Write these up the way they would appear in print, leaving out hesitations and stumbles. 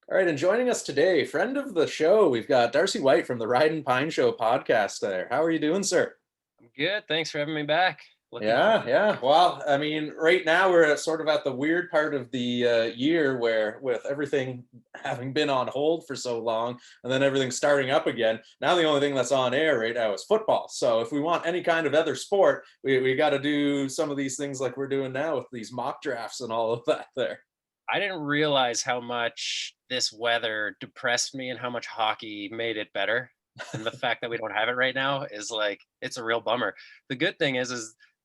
All right, and joining us today, friend of the show, we've got Darcy Whyte from the Ride and Pine Show podcast there. How are you doing, sir? I'm good. Thanks for having me back. Yeah. Well, I mean, right now we're sort of at the weird part of the year where, with everything having been on hold for so long and then everything starting up again, now the only thing that's on air right now is football. So if we want any kind of other sport, we got to do some of these things like we're doing now with these mock drafts and all of that there. I didn't realize how much this weather depressed me and how much hockey made it better. And the fact that we don't have it right now is it's a real bummer. The good thing is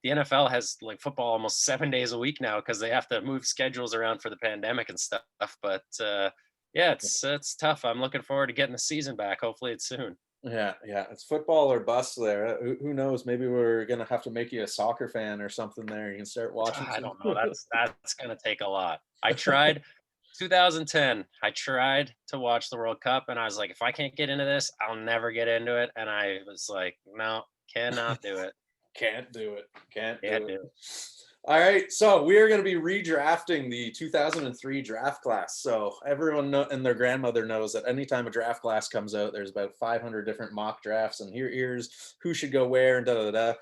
the NFL has like football almost 7 days a week now because they have to move schedules around for the pandemic and stuff. But yeah, it's tough. I'm looking forward to getting the season back. Hopefully it's soon. Yeah, it's football or bust there. Who knows? Maybe we're gonna have to make you a soccer fan or something there. You can start watching. I don't know. That's gonna take a lot. I tried 2010. I tried to watch the World Cup and I was like, if I can't get into this, I'll never get into it. And I was like, no, cannot do it. Can't do it. Can't do Can't it. do it. All right, so we are going to be redrafting the 2003 draft class. So everyone and their grandmother knows that anytime a draft class comes out, there's about 500 different mock drafts, and here's who should go where and da da da.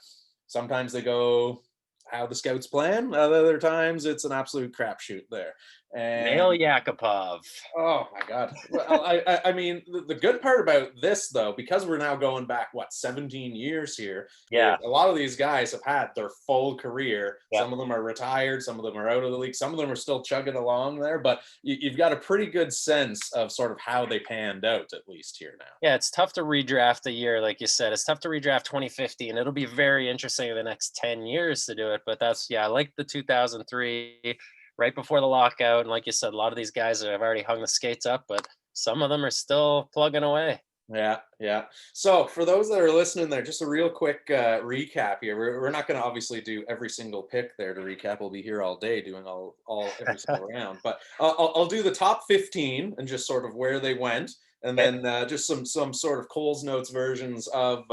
Sometimes they go how the scouts plan. Other times it's an absolute crapshoot there. And Nail Yakupov. oh my God. Well, I mean, the good part about this, though, because we're now going back, 17 years here? Yeah. A lot of these guys have had their full career. Yeah. Some of them are retired. Some of them are out of the league. Some of them are still chugging along there. But you've got a pretty good sense of sort of how they panned out, at least here now. Yeah, it's tough to redraft a year, like you said. It's tough to redraft 2050, and it'll be very interesting in the next 10 years to do it. But I like the 2003. Right before the lockout. And like you said, a lot of these guys have already hung the skates up, but some of them are still plugging away. Yeah. So for those that are listening there, just a real quick recap here. We're not going to obviously do every single pick there to recap. We'll be here all day doing all every single round. But I'll do the top 15 and just sort of where they went. And then just some sort of Cole's Notes versions of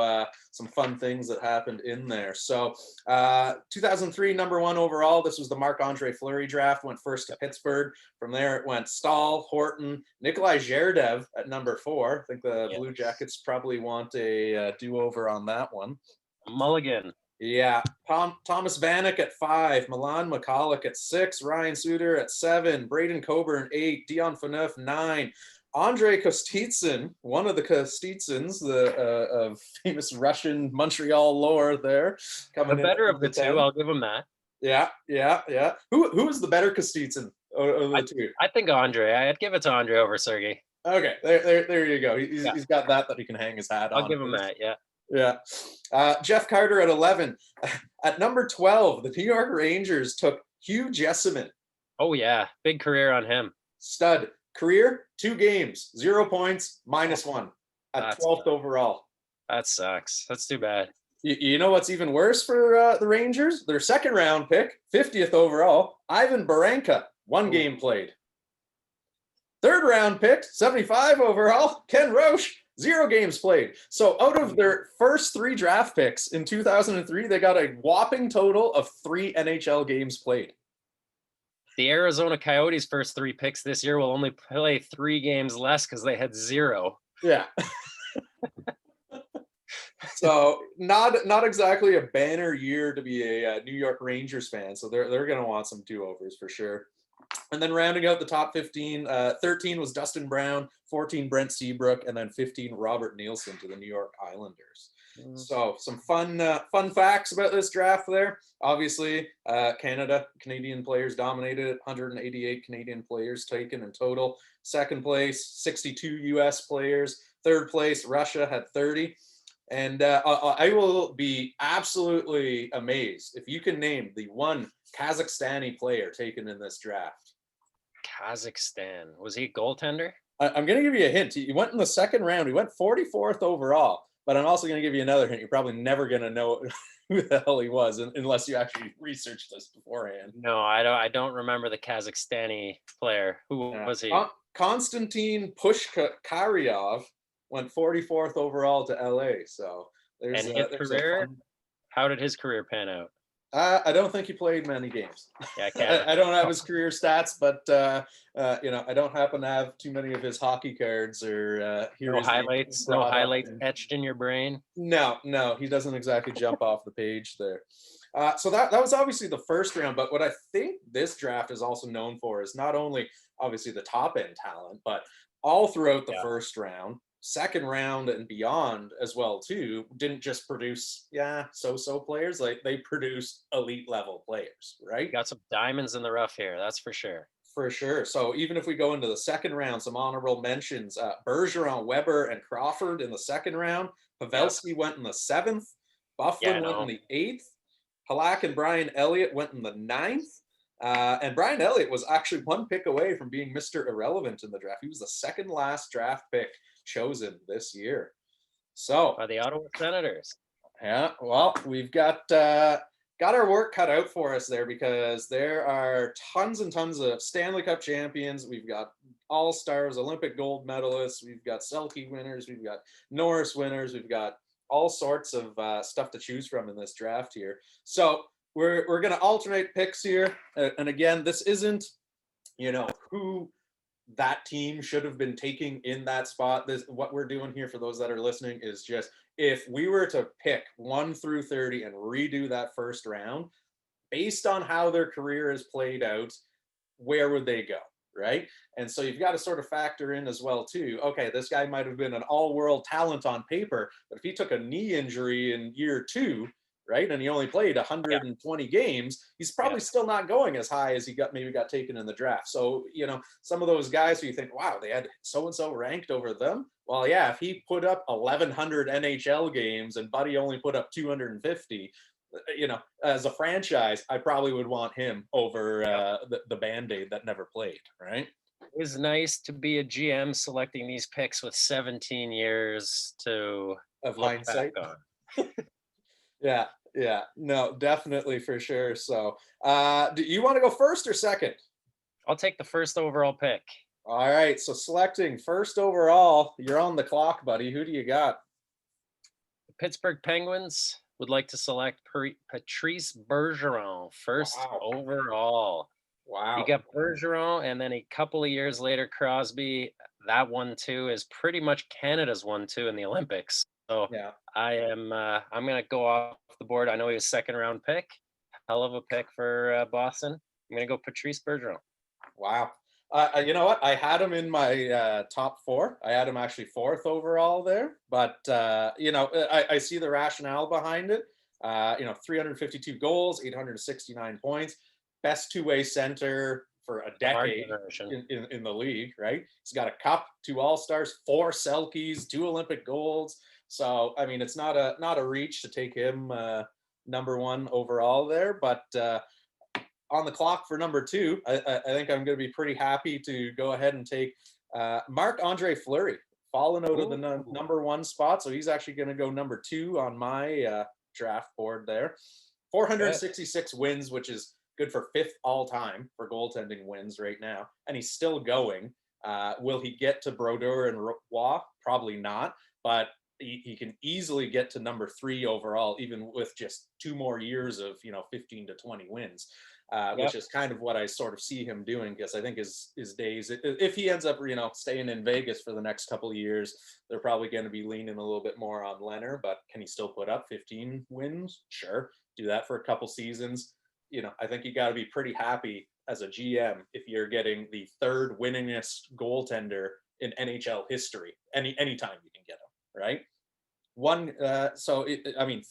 some fun things that happened in there. So 2003, number one overall, this was the Marc-Andre Fleury draft, went first to Pittsburgh. From there, it went Staal, Horton, Nikolai Zherdev at number 4. I think the Blue Jackets probably want a do-over on that one. Mulligan. Yeah, Thomas Vanek at 5, Milan Michalek at 6, Ryan Suter at 7, Braden Coburn 8, Dion Phaneuf 9, Andrei Kostitsyn, one of the Kostitsins, of famous Russian Montreal lore there. The better of the two, I'll give him that. Yeah. Who is the better Kostitsyn of the two? I think Andre. I'd give it to Andre over Sergey. Okay, there you go. He's got that he can hang his hat on. I'll give him that, yeah. Yeah. Jeff Carter at 11. At number 12, the New York Rangers took Hugh Jessamine. Oh, yeah. Big career on him. Stud. Career, 2 games, 0 points, -1 at 12th overall. That sucks. That's too bad. You know what's even worse for the Rangers? Their second round pick, 50th overall, Ivan Baranka, 1 game played. Third round pick, 75 overall, Ken Roche, 0 games played. So out of their first 3 draft picks in 2003, they got a whopping total of 3 NHL games played. The Arizona Coyotes' first 3 picks this year will only play 3 games less because they had 0. Yeah. So not exactly a banner year to be a New York Rangers fan. So they're going to want some do-overs for sure. And then rounding out the top 15, 13 was Dustin Brown, 14 Brent Seabrook, and then 15 Robert Nielsen to the New York Islanders. So some fun facts about this draft there. Obviously, Canadian players dominated it. 188 Canadian players taken in total. Second place, 62 U.S. players. Third place, Russia had 30. And I will be absolutely amazed if you can name the one Kazakhstani player taken in this draft. Kazakhstan. Was he a goaltender? I'm going to give you a hint. He went in the second round. He went 44th overall. But I'm also going to give you another hint. You're probably never going to know who the hell he was unless you actually researched this beforehand. No, I don't remember the Kazakhstani player. Who was he? Konstantin Pushkaryov went 44th overall to LA. So there's his career. How did his career pan out? I don't think he played many games. Yeah, Canada. I don't have his career stats, but I don't happen to have too many of his hockey cards or hear No his name highlights, no brought up. highlights etched in your brain. No, he doesn't exactly jump off the page there. So that was obviously the first round, but what I think this draft is also known for is not only obviously the top end talent, but all throughout the Yeah. first round, second round and beyond as well too, didn't just produce so-so players, like they produced elite level players, right? Got some diamonds in the rough here, that's for sure. For sure. So even if we go into the second round, some honorable mentions: Bergeron, Weber, and Crawford in the second round. Pavelski went in the seventh. Yeah, Byfuglien went in no. the eighth. Halak and Brian Elliott went in the ninth. And Brian Elliott was actually one pick away from being Mr. Irrelevant in the draft. He was the second last draft pick chosen this year. So By the Ottawa Senators. yeah, well, we've got our work cut out for us there, because there are tons and tons of Stanley Cup champions. We've got all stars, Olympic gold medalists. We've got Selke winners. We've got Norris winners. We've got all sorts of stuff to choose from in this draft here. So we're gonna alternate picks here, and again, this isn't who that team should have been taking in that spot. This, what we're doing here for those that are listening, is just, if we were to pick 1 through 30 and redo that first round based on how their career is played out, where would they go, right? And so you've got to sort of factor in as well too, okay, this guy might have been an all-world talent on paper, but if he took a knee injury in year 2, right, and he only played 120 games, he's probably still not going as high as he maybe got taken in the draft. So some of those guys who you think, wow, they had so and so ranked over them. Well, yeah, if he put up 1,100 NHL games and Buddy only put up 250, as a franchise, I probably would want him over the Band-Aid that never played, right? It was nice to be a GM selecting these picks with 17 years to Of look hindsight. back on. Yeah, no, definitely, for sure. So do you want to go first or second? I'll take the first overall pick. All right, so selecting first overall, you're on the clock, buddy. Who do you got? The Pittsburgh Penguins would like to select Patrice Bergeron first overall. Wow. You got Bergeron, and then a couple of years later, Crosby. That one too is pretty much Canada's one too in the Olympics. So Yeah. I'm gonna go off the board. I know he was second round pick. Hell of a pick for Boston. I'm gonna go Patrice Bergeron. Wow. You know what? I had him in my top 4. I had him actually 4th overall there, but I see the rationale behind it. 352 goals, 869 points, best two-way center for a decade in the league, right? He's got a cup, 2 All-Stars, 4 Selkies, 2 Olympic golds. So I mean, it's not a reach to take him number 1 overall there, but on the clock for number 2, I think I'm going to be pretty happy to go ahead and take Marc-Andre Fleury, fallen out of the number 1 spot. So he's actually going to go number 2 on my draft board there. 466 wins, which is good for 5th all time for goaltending wins right now. And he's still going. Will he get to Brodeur and Roy? Probably not. But he can easily get to number 3 overall, even with just 2 more years of 15 to 20 wins. Which is kind of what I sort of see him doing, because I think his days, if he ends up staying in Vegas for the next couple of years, they're probably going to be leaning a little bit more on Leonard. But can he still put up 15 wins? Sure, do that for a couple seasons. I think you got to be pretty happy as a GM if you're getting the 3rd winningest goaltender in NHL history anytime you can get him, right?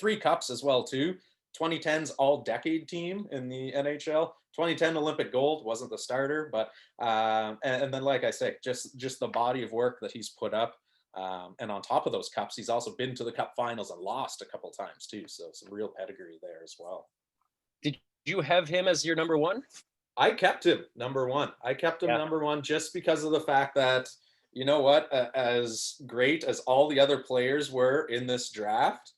3 cups as well too. 2010's all-decade team in the NHL. 2010 Olympic gold, wasn't the starter, but and then, like I say, just the body of work that he's put up, and on top of those cups, he's also been to the Cup Finals and lost a couple times too. So some real pedigree there as well. Did you have him as your number 1? I kept him number 1. I kept him number 1 just because of the fact that, you know what, as great as all the other players were in this draft,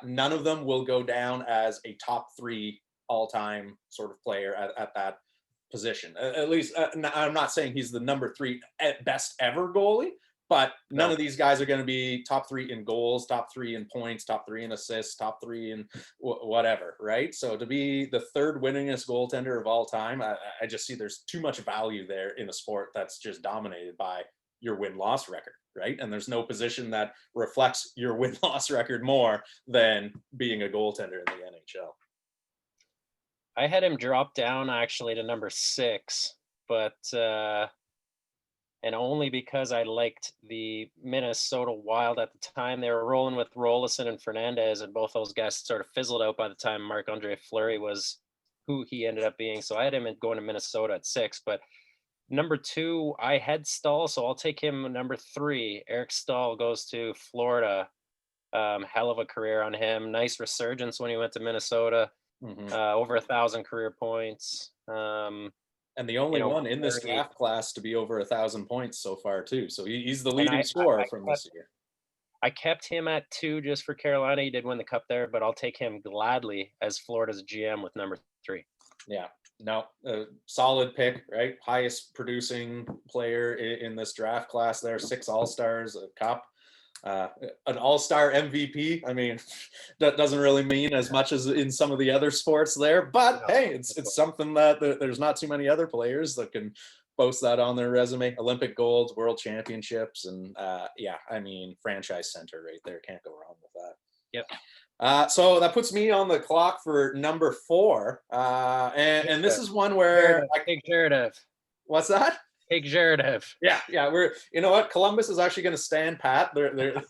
none of them will go down as a top 3 all-time sort of player at that position. At least, I'm not saying he's the number 3 best ever goalie, But none No. of these guys are going to be top 3 in goals, top 3 in points, top 3 in assists, top 3 in whatever, right? So to be the 3rd winningest goaltender of all time, I just see there's too much value there in a sport that's just dominated by your win-loss record, right? And there's no position that reflects your win-loss record more than being a goaltender in the NHL. I had him drop down actually to number 6, but and only because I liked the Minnesota Wild at the time. They were rolling with Rolison and Fernandez, and both those guys sort of fizzled out by the time Marc-Andre Fleury was who he ended up being. So I had him going to Minnesota at 6. But number 2, I had Staal, so I'll take him number 3. Eric Staal goes to Florida. Hell of a career on him. Nice resurgence when he went to Minnesota. Over 1,000 career points. And the only one in this draft class to be over 1,000 points so far too. So he's the leading scorer from this year. I kept him at 2 just for Carolina. He did win the cup there, but I'll take him gladly as Florida's GM with number 3. Yeah, no, solid pick, right? Highest producing player in this draft class there. 6 All-Stars, a cup. An all-star MVP. I mean, that doesn't really mean as much as in some of the other sports there, but hey, it's something that there's not too many other players that can boast that on their resume. Olympic golds, world championships, and yeah, I mean, franchise center right there. Can't go wrong with that. Yep. So that puts me on the clock for number 4, and this is one where Take Jaroslav. What's that? Take Jaroslav. Yeah. We're, you know what? Columbus is actually going to stand pat. They're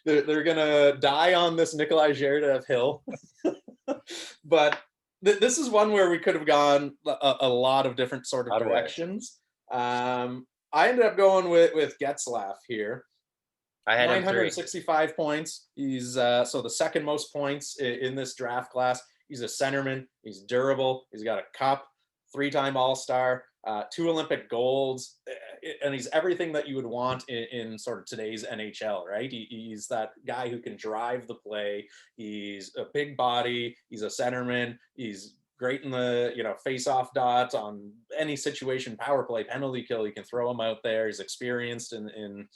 going to die on this Nikolai Jaroslav hill. But this is one where we could have gone a lot of different sort of directions. I ended up going with Getzlaf here. I had 965 points. He's so the second most points in this draft class. He's a centerman. He's durable. He's got a cup, 3-time All-Star. 2 Olympic golds, and he's everything that you would want in sort of today's NHL, right? He's that guy who can drive the play. He's a big body. He's a centerman. He's great in the, face-off dot on any situation, power play, penalty kill. You can throw him out there. He's experienced in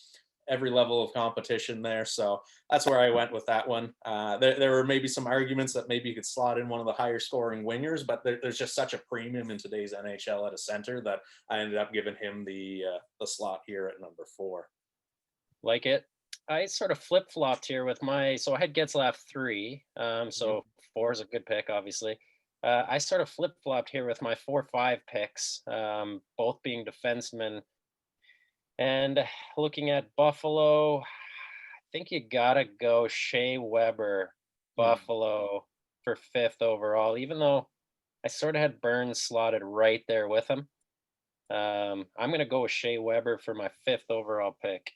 every level of competition there. So that's where I went with that one. There were maybe some arguments that maybe you could slot in one of the higher scoring wingers, but there's just such a premium in today's NHL at a center that I ended up giving him the slot here at number 4. Like it. I sort of flip-flopped here with so I had Getzlaf 3. So 4 is a good pick, obviously. I sort of flip-flopped here with my 4-5 picks, both being defensemen. And looking at Buffalo, I think you gotta go Shea Weber, Buffalo, for 5th overall, even though I sort of had Burns slotted right there with him. I'm going to go with Shea Weber for my 5th overall pick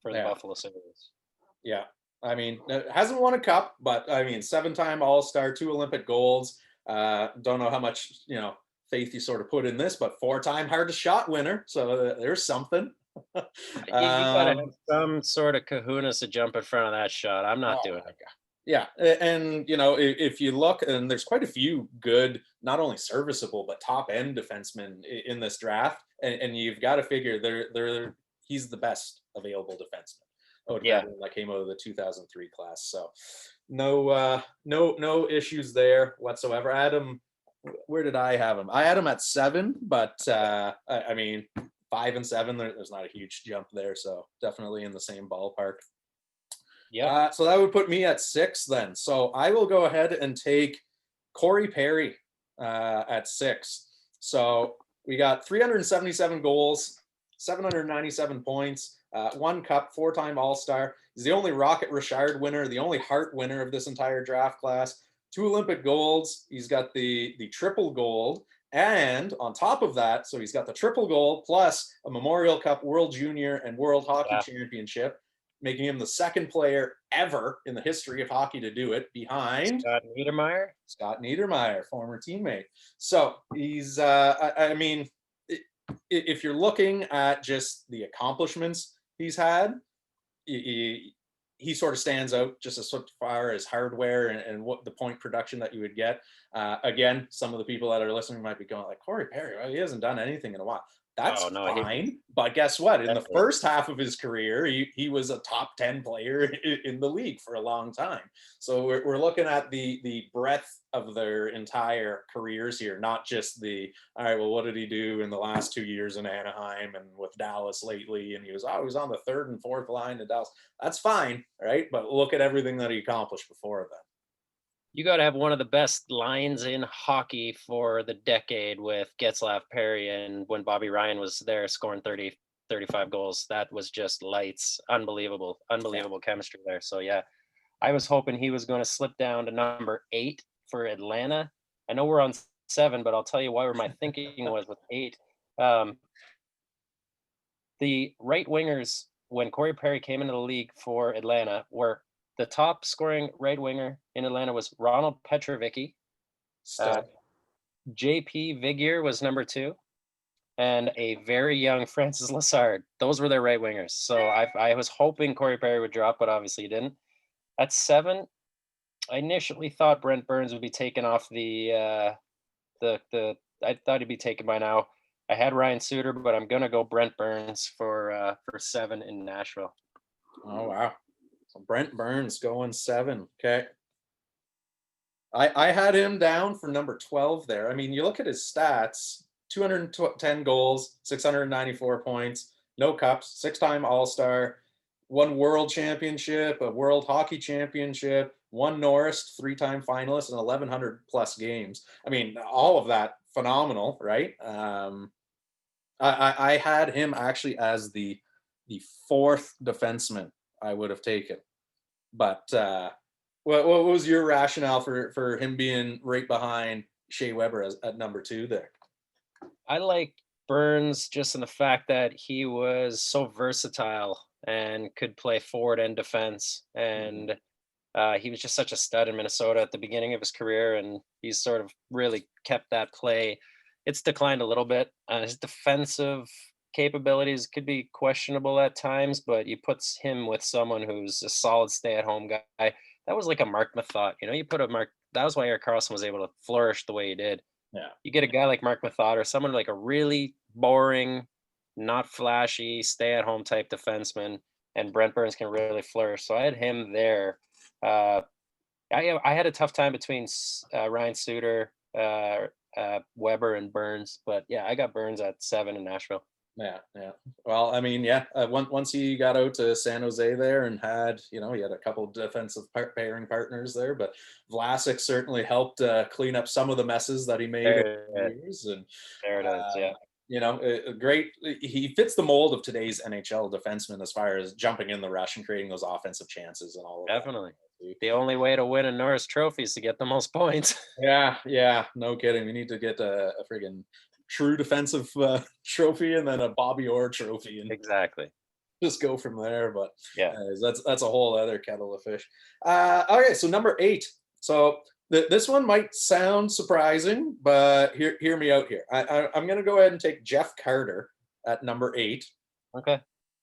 for the Buffalo Sabres. Yeah. I mean, hasn't won a cup, but I mean, 7-time All-Star, 2 Olympic golds. Don't know how much, faith you sort of put in this, but 4-time hardest shot winner. So there's something. You gotta have some sort of kahunas to jump in front of that shot. I'm not doing it. Yeah, and if you look, and there's quite a few good, not only serviceable but top end defensemen in this draft, and you've got to figure he's the best available defenseman. That came out of the 2003 class. So no issues there whatsoever. Adam, where did I have him? I had him at 7, but I mean, 5 and 7, there's not a huge jump there, so definitely in the same ballpark. Yeah. So that would put me at 6 then. So I will go ahead and take Corey Perry at 6. So we got 377 goals, 797 points, 1 cup, 4-time All-Star. He's the only Rocket Richard winner, the only Hart winner of this entire draft class. 2 Olympic golds. He's got the triple gold. And on top of that, so he's got the triple gold plus a Memorial Cup, World Junior, and World Hockey Championship, making him the 2nd player ever in the history of hockey to do it, behind Scott Niedermayer, former teammate. So he's, I mean, if you're looking at just the accomplishments he's had, he sort of stands out just as far as hardware and what the point production that you would get. Again, some of the people that are listening might be going like, Corey Perry, well, he hasn't done anything in a while. That's Oh, no, fine. But guess what? In the definitely. first half of his career, he was a top 10 player in the league for a long time. So we're looking at the breadth of their entire careers here, not just the, all right, well, what did he do in the last 2 years in Anaheim and with Dallas lately? And he was on the third and fourth line in Dallas. That's fine, right? But look at everything that he accomplished before then. You got to have one of the best lines in hockey for the decade with Getzlaf, Perry, and when Bobby Ryan was there scoring 30, 35 goals. That was just lights. Unbelievable, unbelievable chemistry there. So, yeah, I was hoping he was going to slip down to number 8 for Atlanta. I know we're on 7, but I'll tell you where my thinking was with 8. Um, the right wingers, when Corey Perry came into the league for Atlanta, were the top scoring right winger in Atlanta was Ronald Petrovicki. Uh, Stud. JP Vigier was number 2, and a very young Francis Lassard. Those were their right wingers. So I was hoping Corey Perry would drop, but obviously he didn't. At 7, I initially thought Brent Burns would be taken off the I thought he'd be taken by now. I had Ryan Suter, but I'm gonna go Brent Burns for 7 in Nashville. Oh, wow. So Brent Burns going 7. Okay. I had him down for number 12 there. I mean, you look at his stats, 210 goals, 694 points, no cups, 6-time All-Star, won world championship, a world hockey championship, won Norris, 3-time finalist, and 1,100 plus games. I mean, all of that phenomenal, right? I had him actually as the 4th defenseman I would have taken. But what was your rationale for him being right behind Shea Weber at number 2 there? I like Burns just in the fact that he was so versatile and could play forward and defense, and he was just such a stud in Minnesota at the beginning of his career, and he's sort of really kept that play. It's declined a little bit. His defensive capabilities could be questionable at times, but you put him with someone who's a solid stay-at-home guy. That was like a Mark Methot. You put a Mark. That was why Erik Karlsson was able to flourish the way he did. Yeah. You get a guy like Mark Methot or someone like a really boring, not flashy, stay-at-home type defenseman, and Brent Burns can really flourish. So I had him there. Uh, I had a tough time between Ryan Suter, Weber, and Burns, but yeah, I got Burns at 7 in Nashville. Yeah, yeah. Well, I mean, yeah. Once he got out to San Jose there and had, he had a couple of defensive pairing partners there, but Vlasic certainly helped clean up some of the messes that he made over There, the years. And there it is. Yeah, great. He fits the mold of today's NHL defenseman as far as jumping in the rush and creating those offensive chances and all of definitely. that. The only way to win a Norris Trophy is to get the most points. Yeah, no kidding. We need to get a friggin' true defensive trophy and then a Bobby Orr trophy and Exactly. just go from there. But Yeah. that's a whole other kettle of fish. Okay, so number 8. So this one might sound surprising, but hear me out here. I'm going to go ahead and take Jeff Carter at number 8. Okay.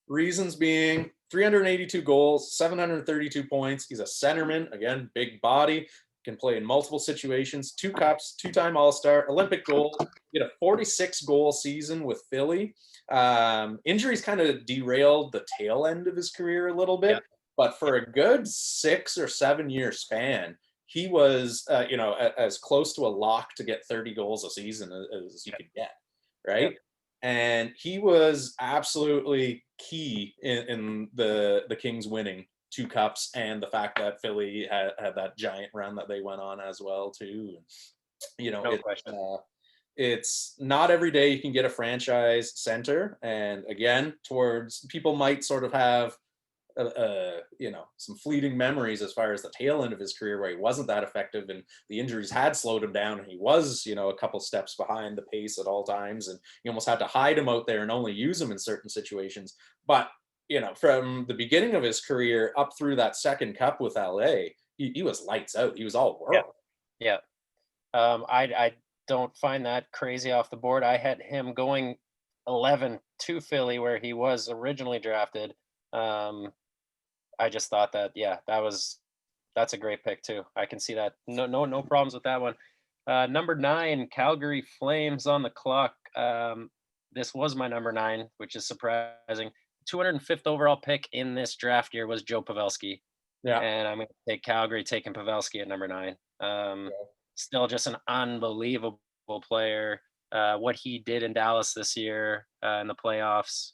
Reasons being 382 goals, 732 points. He's a centerman, again, big body, can play in multiple situations, 2 cups, 2-time All-Star, Olympic gold, he had a 46-goal season with Philly. Injuries kind of derailed the tail end of his career a little bit, but for a good 6 or 7 year span, he was, as close to a lock to get 30 goals a season as you could get, right? Yep. And he was absolutely key in the Kings winning 2 cups and the fact that Philly had that giant run that they went on as well too. No question. It's not every day you can get a franchise center, and again, towards people might sort of have some fleeting memories as far as the tail end of his career where he wasn't that effective and the injuries had slowed him down and he was, a couple steps behind the pace at all times, and you almost had to hide him out there and only use him in certain situations. But, from the beginning of his career up through that second cup with LA, he was lights out. He was all world. Yeah. I don't find that crazy off the board. I had him going 11 to Philly where he was originally drafted. I just thought that, that's a great pick too. I can see that. No problems with that one. Number 9, Calgary Flames on the clock. this was my number 9, which is surprising. 205th overall pick in this draft year was Joe Pavelski. Yeah. And I'm going to take Calgary taking Pavelski at number 9. Still just an unbelievable player. What he did in Dallas this year in the playoffs.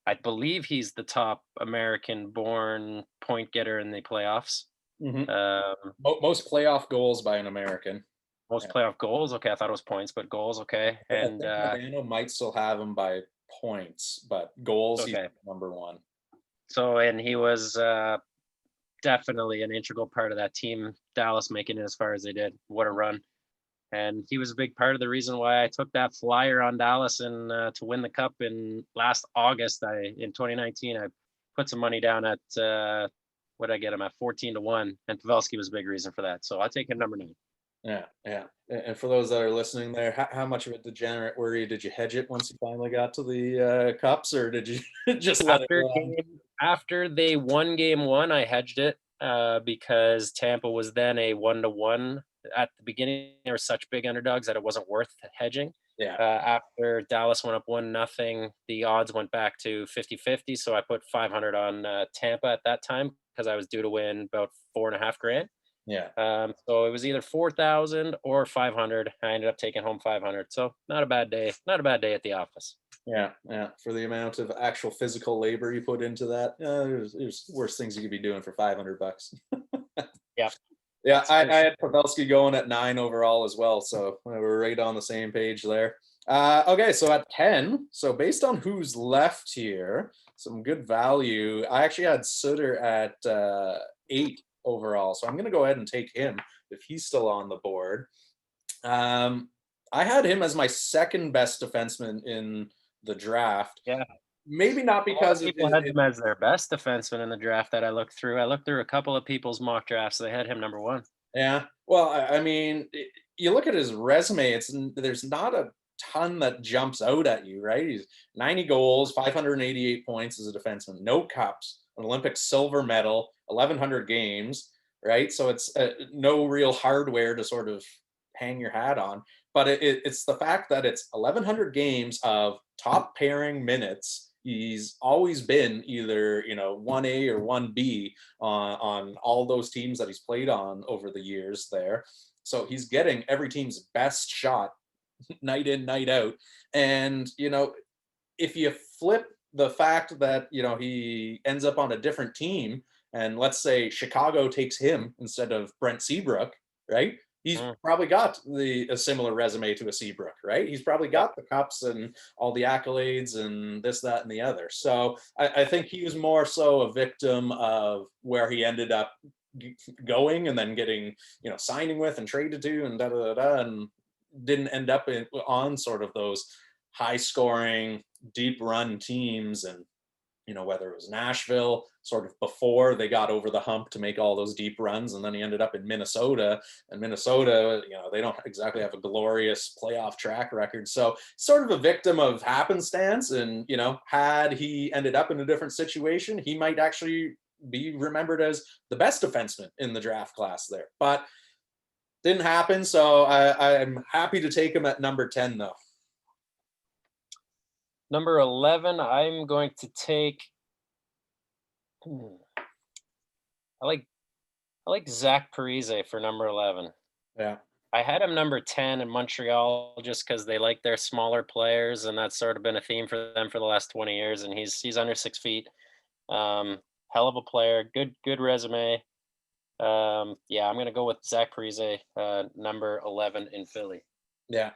I believe he's the top American-born point getter in the playoffs. Most playoff goals by an American. Most playoff goals. Okay, I thought it was points, but goals. Okay, and Nabano might still have him by points, but goals, okay. He's number 1. So, and he was definitely an integral part of that team. Dallas making it as far as they did. What a run! And he was a big part of the reason why I took that flyer on Dallas and to win the cup in last August. In 2019, I put some money down at what did I get him at 14-1, and Pavelski was a big reason for that. So I'll take him number 9. Yeah. And for those that are listening there, how much of a degenerate were you? Did you hedge it once you finally got to the cups, or did you just let it go? After they won game 1, I hedged it because Tampa was then a 1-1. At the beginning, they were such big underdogs that it wasn't worth hedging. Yeah. After Dallas went up 1-0, the odds went back to 50-50. So I put 500 on Tampa at that time because I was due to win about $4,500. Yeah. So it was either 4,000 or 500. I ended up taking home 500. So not a bad day. Not a bad day at the office. Yeah. For the amount of actual physical labor you put into that, there's worse things you could be doing for $500. Yeah. Yeah, I had Pavelski going at 9 overall as well, so we're right on the same page there. Okay, so at 10, so based on who's left here, some good value. I actually had Suter at 8 overall, so I'm going to go ahead and take him if he's still on the board. I had him as my second best defenseman in the draft. Yeah. Maybe not because people had him as their best defenseman in the draft that I looked through. I looked through a couple of people's mock drafts. They had him number 1. Yeah. Well, I mean, you look at his resume, there's not a ton that jumps out at you, right? He's 90 goals, 588 points as a defenseman, no cups, an Olympic silver medal, 1,100 games, right? So it's no real hardware to sort of hang your hat on. But it's the fact that it's 1,100 games of top pairing minutes. He's always been either, 1A or 1B on all those teams that he's played on over the years there. So he's getting every team's best shot night in, night out. And, if you flip the fact that, he ends up on a different team, and let's say Chicago takes him instead of Brent Seabrook, right? He's probably got a similar resume to a Seabrook, right? He's probably got the cups and all the accolades and this, that, and the other. So I think he was more so a victim of where he ended up going and then getting, signing with and traded to and and didn't end up on sort of those high scoring, deep run teams. And whether it was Nashville, sort of before they got over the hump to make all those deep runs, and then he ended up in Minnesota. And Minnesota, they don't exactly have a glorious playoff track record. So sort of a victim of happenstance. And, had he ended up in a different situation, he might actually be remembered as the best defenseman in the draft class there. But didn't happen. So I'm happy to take him at number 10, though. Number 11, I'm going to take. I like Zach Parise for number 11. Yeah. I had him number 10 in Montreal just because they like their smaller players, and that's sort of been a theme for them for the last 20 years. And he's under 6 feet. Hell of a player, good resume. I'm gonna go with Zach Parise, number 11 in Philly. Yeah,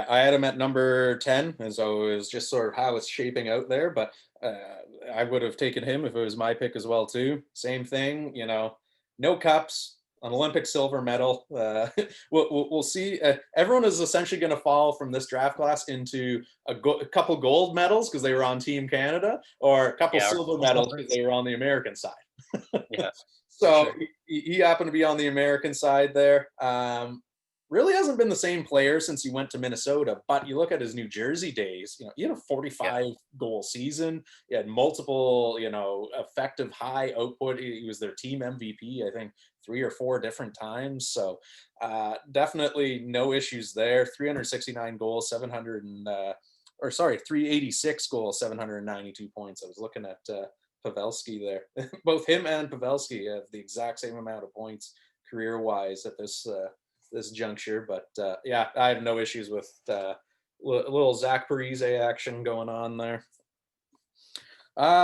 I had him at number 10, and so it was just sort of how it's shaping out there. But I would have taken him if it was my pick as well too. Same thing, no cups, an Olympic silver medal. We'll see. Everyone is essentially going to fall from this draft class into a couple gold medals because they were on Team Canada, or a couple silver medals because they were on the American side. Yeah. So he happened to be on the American side there. really hasn't been the same player since he went to Minnesota. But you look at his New Jersey days, he had a 45 goal season. He had multiple, effective high output. He was their team MVP, I think 3 or 4 different times. So definitely no issues there. 369 goals, 386 goals, 792 points. I was looking at Pavelski there. Both him and Pavelski have the exact same amount of points career-wise at this juncture. But I have no issues with little Zach Parise action going on there.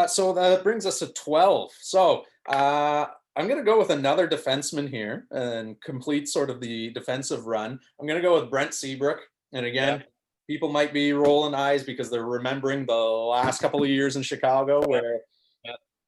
So that brings us to 12. So I'm going to go with another defenseman here and complete sort of the defensive run. I'm going to go with Brent Seabrook. And again, people might be rolling eyes because they're remembering the last couple of years in Chicago where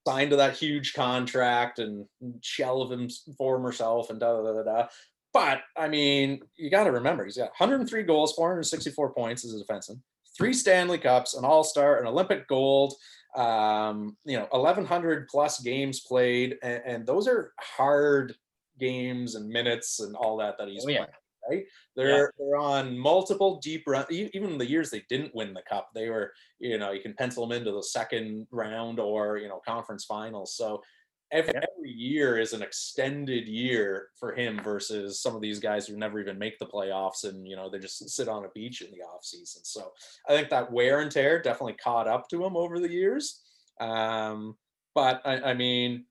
signed to that huge contract and shell of his former self and da-da-da-da. But, I mean, you got to remember, he's got 103 goals, 464 points as a defenseman, 3 Stanley Cups, an All-Star, an Olympic gold, 1,100 plus games played. And those are hard games and minutes and all that he's playing, right? They're on multiple deep run. Even the years they didn't win the cup, they were, you can pencil them into the second round or, conference finals. So every year is an extended year for him versus some of these guys who never even make the playoffs and, they just sit on a beach in the off season. So I think that wear and tear definitely caught up to him over the years. But I mean,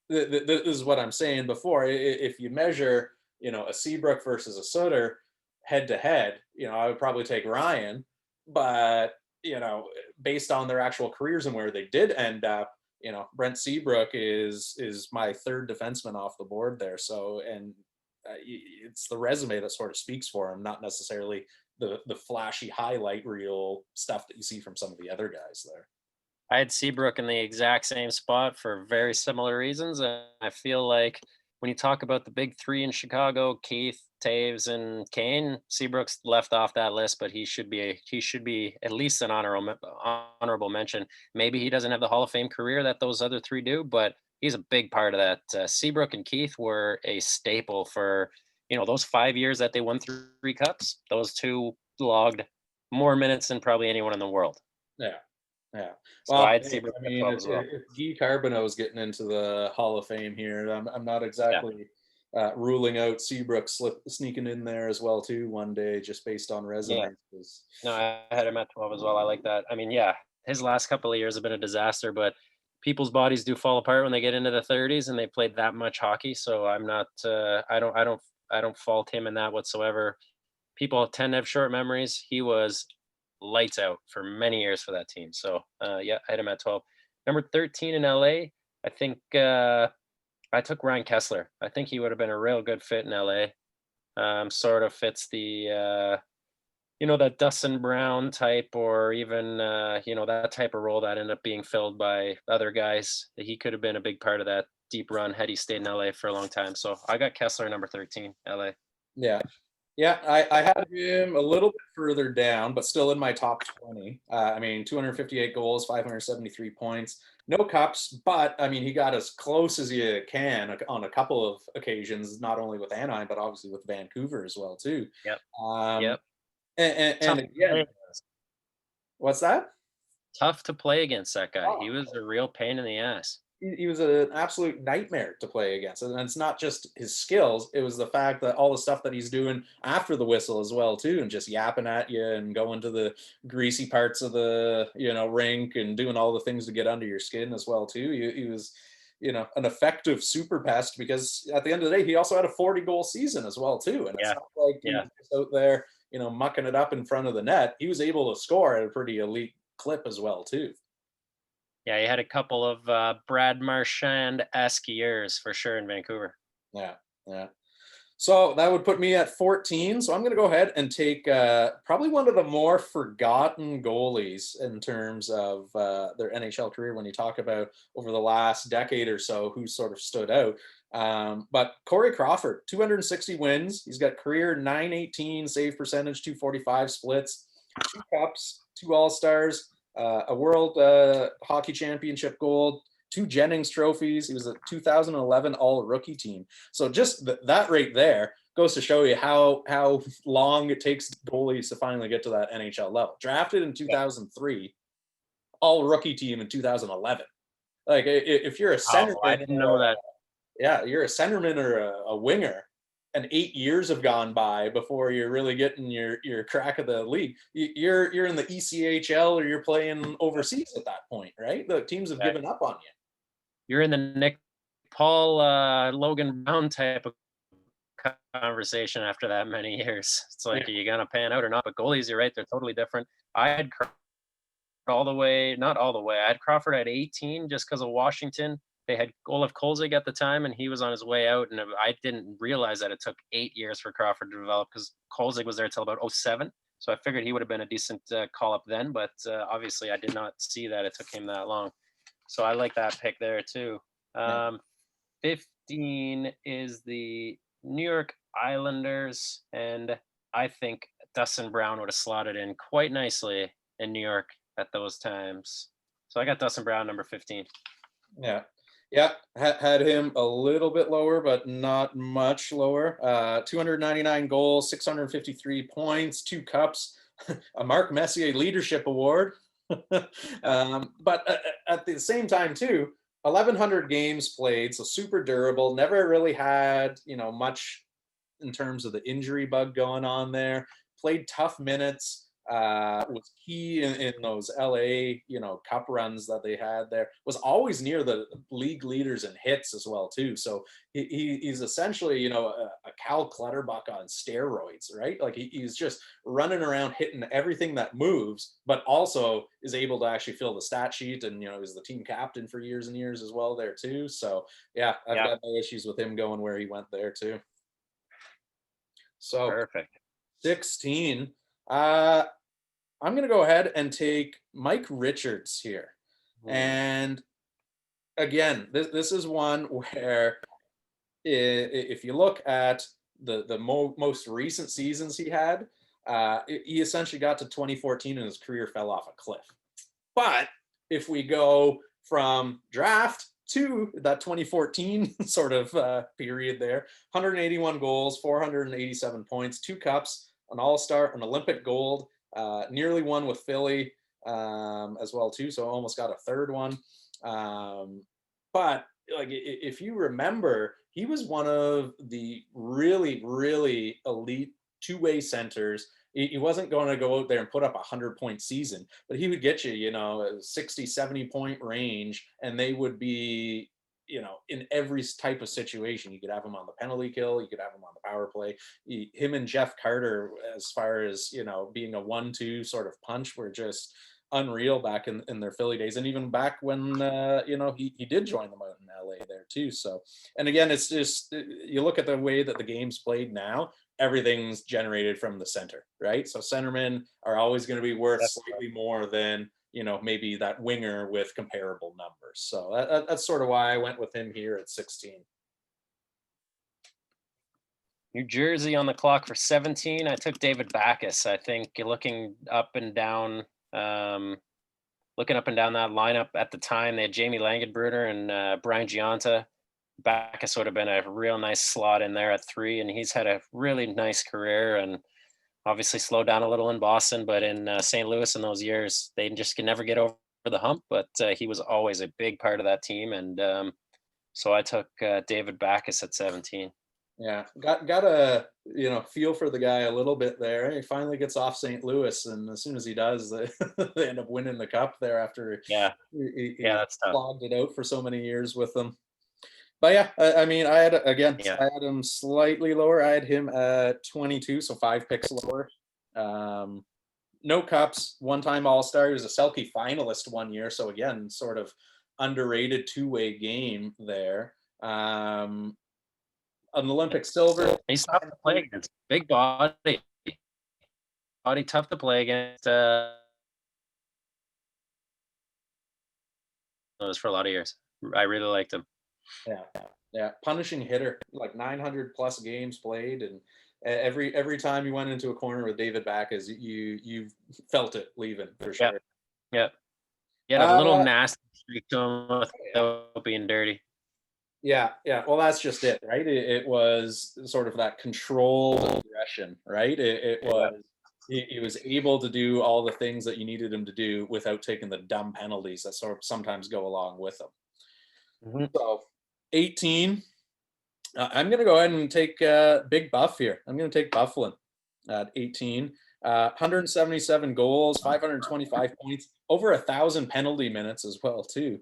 this is what I'm saying before. If you measure, a Seabrook versus a Suter head to head, I would probably take Ryan, but, based on their actual careers and where they did end up, Brent Seabrook is my third defenseman off the board there. So, and it's the resume that sort of speaks for him, not necessarily the flashy highlight reel stuff that you see from some of the other guys there. I had Seabrook in the exact same spot for very similar reasons. And I feel like when you talk about the big 3 in Chicago, Keith, Taves, and Kane, Seabrook's left off that list, but he should be at least an honorable mention. Maybe he doesn't have the Hall of Fame career that those other 3 do, but he's a big part of that. Seabrook and Keith were a staple for, those 5 years that they won 3 cups. Those 2 logged more minutes than probably anyone in the world. Yeah. Yeah. Well, so I'd Seabrook if Guy Carbonneau's getting into the Hall of Fame here, I'm not exactly ruling out Seabrook sneaking in there as well too one day, just based on resume. No, I had him at 12 as well. I like that. I mean, his last couple of years have been a disaster, but people's bodies do fall apart when they get into the 30s and they played that much hockey. So I'm not, I don't fault him in that whatsoever. People tend to have short memories. He was lights out for many years for that team. So I had him at 12. Number 13 in LA, I think I took Ryan Kesler. I think he would have been a real good fit in LA. Sort of fits the that Dustin Brown type, or even that type of role that ended up being filled by other guys. He could have been a big part of that deep run had he stayed in LA for a long time. So I got Kesler number 13, LA. Yeah, I had him a little bit further down, but still in my top 20. 258 goals, 573 points, no cups, but I mean, he got as close as you can on a couple of occasions, not only with Anaheim, but obviously with Vancouver as well, too. Yep. And again, what's that? Tough to play against that guy. He was a real pain in the ass. He was an absolute nightmare to play against. And it's not just his skills. It was the fact that all the stuff that he's doing after the whistle as well, too, and just yapping at you and going to the greasy parts of the, rink and doing all the things to get under your skin as well, too. He was, an effective super pest because at the end of the day, he also had a 40-goal season as well, too. And it's not like he was out there, mucking it up in front of the net. He was able to score at a pretty elite clip as well, too. Yeah, he had a couple of Brad Marchand-esque years for sure in Vancouver. Yeah. So that would put me at 14. So I'm going to go ahead and take probably one of the more forgotten goalies in terms of their NHL career when you talk about over the last decade or so who sort of stood out. But Corey Crawford, 260 wins. He's got career .918 save percentage, 245 splits, 2 cups, 2 All-Stars, a World Hockey Championship gold, 2 Jennings trophies. He was a 2011 All-Rookie team. So just that right there, goes to show you how long it takes goalies to finally get to that NHL level. Drafted in 2003, all rookie team in 2011. Like if you're a centerman, I didn't know that. Yeah, you're a centerman or a winger, and 8 years have gone by before you're really getting your crack of the league. You're in the ECHL or you're playing overseas at that point, right? The teams have given up on you. You're in the Nick Paul Logan Brown type of conversation after that many years. It's like, are you gonna pan out or not? But goalies, you're right, they're totally different. I had Crawford not all the way. I had Crawford at 18 just because of Washington. They had Olaf Kolzig at the time, and he was on his way out. And I didn't realize that it took 8 years for Crawford to develop because Kolzig was there till about 07. So I figured he would have been a decent call up then. But obviously, I did not see that it took him that long. So I like that pick there too. 15 is the New York Islanders, and I think Dustin Brown would have slotted in quite nicely in New York at those times. So I got Dustin Brown, number 15. Yeah, had him a little bit lower, but not much lower. 299 goals, 653 points, 2 cups, a Marc Messier Leadership Award. But at the same time, too, 1,100 games played, so super durable. Never really had, much in terms of the injury bug going on there. Played tough minutes. Was key in those LA, cup runs that they had there. Was always near the league leaders in hits as well too. So he's essentially, a Cal Clutterbuck on steroids, right? Like he's just running around hitting everything that moves, but also is able to actually fill the stat sheet. And he's the team captain for years and years as well there too. So I've got no issues with him going where he went there too. So perfect. 16. I'm going to go ahead and take Mike Richards here. And again, this is one where if you look at the most recent seasons he had, he essentially got to 2014 and his career fell off a cliff. But if we go from draft to that 2014 sort of period there, 181 goals, 487 points, 2 cups, an all-star, an Olympic gold, nearly won with Philly as well too, so almost got a third one. But like if you remember, he was one of the really, really elite two-way centers. He wasn't going to go out there and put up a 100-point season, but he would get you, a 60, 70-point range, and they would be, in every type of situation. You could have him on the penalty kill, you could have him on the power play. Him and Jeff Carter, as far as, being a 1-2 sort of punch, were just unreal back in their Philly days. And even back when, he did join them out in LA there too. So, and again, it's just, you look at the way that the game's played now, everything's generated from the center, right? So centermen are always going to be worth slightly more than, maybe that winger with comparable numbers. So that's sort of why I went with him here at 16. New Jersey on the clock for 17. I took David Backes. I think looking up and down that lineup at the time, they had Jamie Langenbrunner and Brian Giunta. Backes would have been a real nice slot in there at 3, and he's had a really nice career and obviously slowed down a little in Boston, but in St. Louis in those years, they just could never get over the hump, but he was always a big part of that team. And so I took David Backes at 17. Yeah, got a feel for the guy a little bit there. He finally gets off St. Louis, and as soon as he does, they end up winning the cup there after he that's tough. Flogged it out for so many years with them. But I had him slightly lower. I had him at 22, so 5 picks lower. No cups, one-time All-Star. He was a Selke finalist one year, so again, sort of underrated two-way game there. An Olympic silver. He's tough to play against. Big body. Tough to play against. Was for a lot of years. I really liked him. Yeah. Punishing hitter, like 900 plus games played, and every time you went into a corner with David Backes, you felt it leaving for sure. Yeah. A little nasty streak to him without being dirty. Yeah, yeah. Well, that's just it, right? It was sort of that controlled aggression, right? It Yeah. was he was able to do all the things that you needed him to do without taking the dumb penalties that sort of sometimes go along with them. Mhm. So, 18. I'm going to go ahead and take Big Buff here. I'm going to take Byfuglien at 18. 177 goals, 525 points, over 1,000 penalty minutes as well too.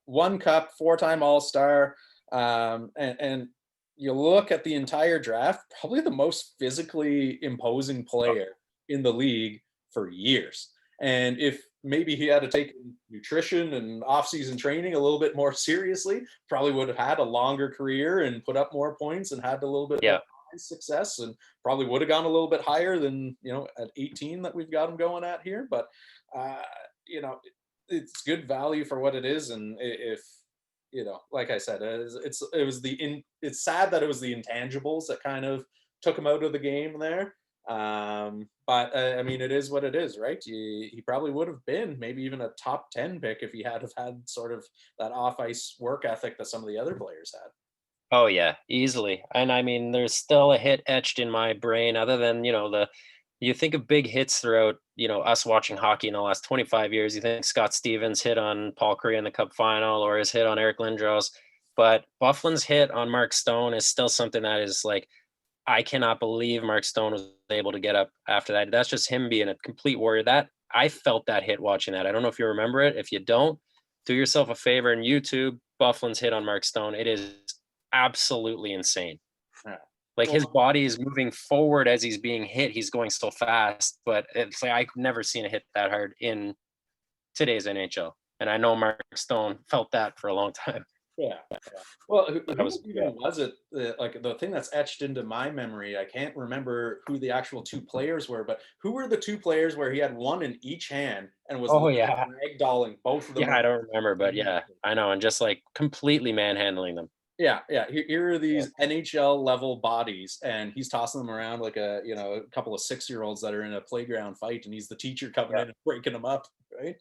One cup, four-time All-Star, and you look at the entire draft, probably the most physically imposing player in the league for years. And if maybe he had to take nutrition and off-season training a little bit more seriously, probably would have had a longer career and put up more points and had a little bit more Yeah. success, and probably would have gone a little bit higher than at 18 that we've got him going at here. But uh, you know, it's good value for what it is, and if like I said, it's sad that it was the intangibles that kind of took him out of the game there. But I mean, it is what it is, right? He probably would have been maybe even a top 10 pick if he had have had sort of that off ice work ethic that some of the other players had. Oh yeah, easily. And I mean, there's still a hit etched in my brain other than, you think of big hits throughout, us watching hockey in the last 25 years. You think Scott Stevens hit on Paul Kariya in the Cup final or his hit on Eric Lindros. But Byfuglien's hit on Mark Stone is still something that is like, I cannot believe Mark Stone was able to get up after that. That's just him being a complete warrior. That I felt that hit watching that. I don't know if you remember it. If you don't, do yourself a favor and YouTube Byfuglien's hit on Mark Stone. It is absolutely insane. Yeah. Like Well, his body is moving forward as he's being hit. He's going so fast, but it's like I've never seen a hit that hard in today's NHL. And I know Mark Stone felt that for a long time. yeah. Well, who, I who was yeah. even was it? Like the thing that's etched into my memory, I can't remember who the actual two players were, but who were the two players where he had one in each hand and was Oh literally yeah. ragdolling both of them Yeah, I around? don't remember, but yeah, I know. And just like completely manhandling them. Yeah, yeah. Here are Yeah. these NHL level bodies, and he's tossing them around like a couple of 6-year-olds that are in a playground fight, and he's the teacher coming Yeah. in and breaking them up, right?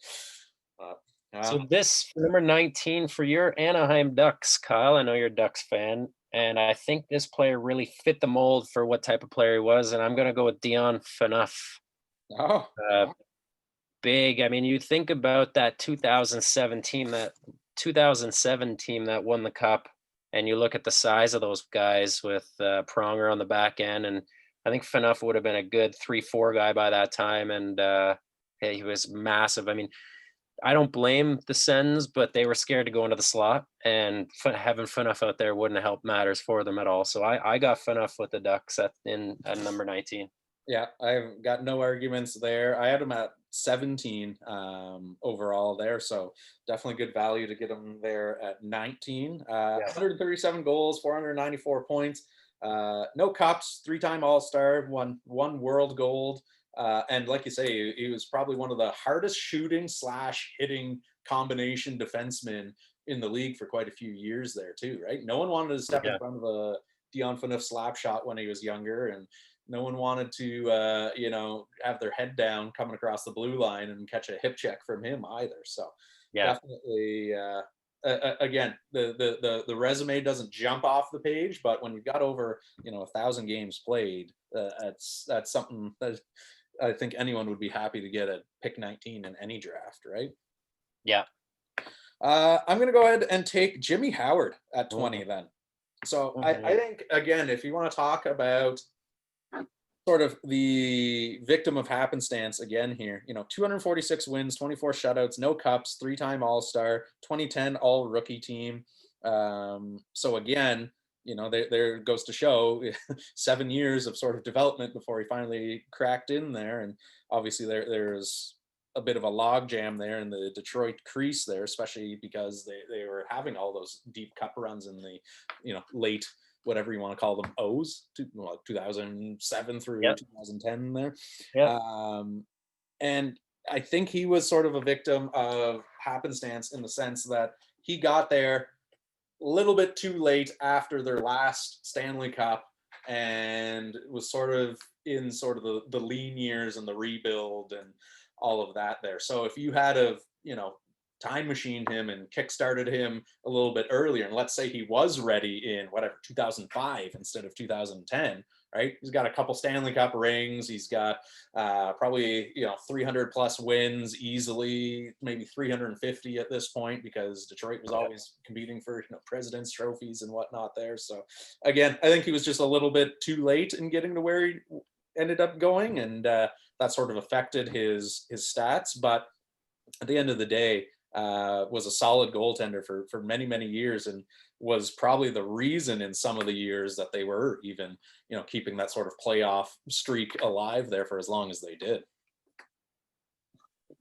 Uh, So um, this number 19 for your Anaheim Ducks, Kyle. I know you're a Ducks fan, and I think this player really fit the mold for what type of player he was. And I'm gonna go with Dion Phaneuf. oh, Uh, Big. I mean, you think about that 2007 team that won the cup, and you look at the size of those guys with Pronger on the back end, and I think Phaneuf would have been a good 3-4 guy by that time, and he was massive. I mean, I don't blame the Sens, but they were scared to go into the slot, and having Phaneuf out there wouldn't have helped matters for them at all. So I got Phaneuf with the Ducks at number 19. yeah, I've got no arguments there. I had him at 17 overall there, so definitely good value to get him there at 19. Yeah. 137 goals, 494 points, no cups, three-time All-Star, one World Gold, and like you say, he was probably one of the hardest shooting slash hitting combination defensemen in the league for quite a few years there too, right? No one wanted to step in Yeah. front of a Dion Phaneuf slap shot when he was younger, and no one wanted to, have their head down coming across the blue line and catch a hip check from him either. So Yeah. definitely, again, the resume doesn't jump off the page, but when you've got over 1,000 games played, that's something that I think anyone would be happy to get at pick 19 in any draft, right? Yeah. I'm going to go ahead and take Jimmy Howard at 20 Mhm. then. So I Mhm. think, again, if you want to talk about sort of the victim of happenstance again here, 246 wins, 24 shutouts, no cups, three-time All-Star, 2010 All Rookie team. So again, there goes to show 7 years of sort of development before he finally cracked in there, and obviously there's a bit of a log jam there in the Detroit crease there, especially because they were having all those deep cup runs in the late, whatever you want to call them, O's, 2007 through Yep. 2010 there. Yep. And I think he was sort of a victim of happenstance in the sense that he got there a little bit too late after their last Stanley Cup and was sort of in sort of the lean years and the rebuild and all of that there. So if you had time machined him and kickstarted him a little bit earlier, and let's say he was ready in whatever 2005 instead of 2010, right? He's got a couple Stanley Cup rings. He's got probably 300 plus wins easily, maybe 350 at this point, because Detroit was always competing for President's trophies and whatnot there. So again, I think he was just a little bit too late in getting to where he ended up going, and that sort of affected his stats. But at the end of the day, was a solid goaltender for many years, and was probably the reason in some of the years that they were even keeping that sort of playoff streak alive there for as long as they did.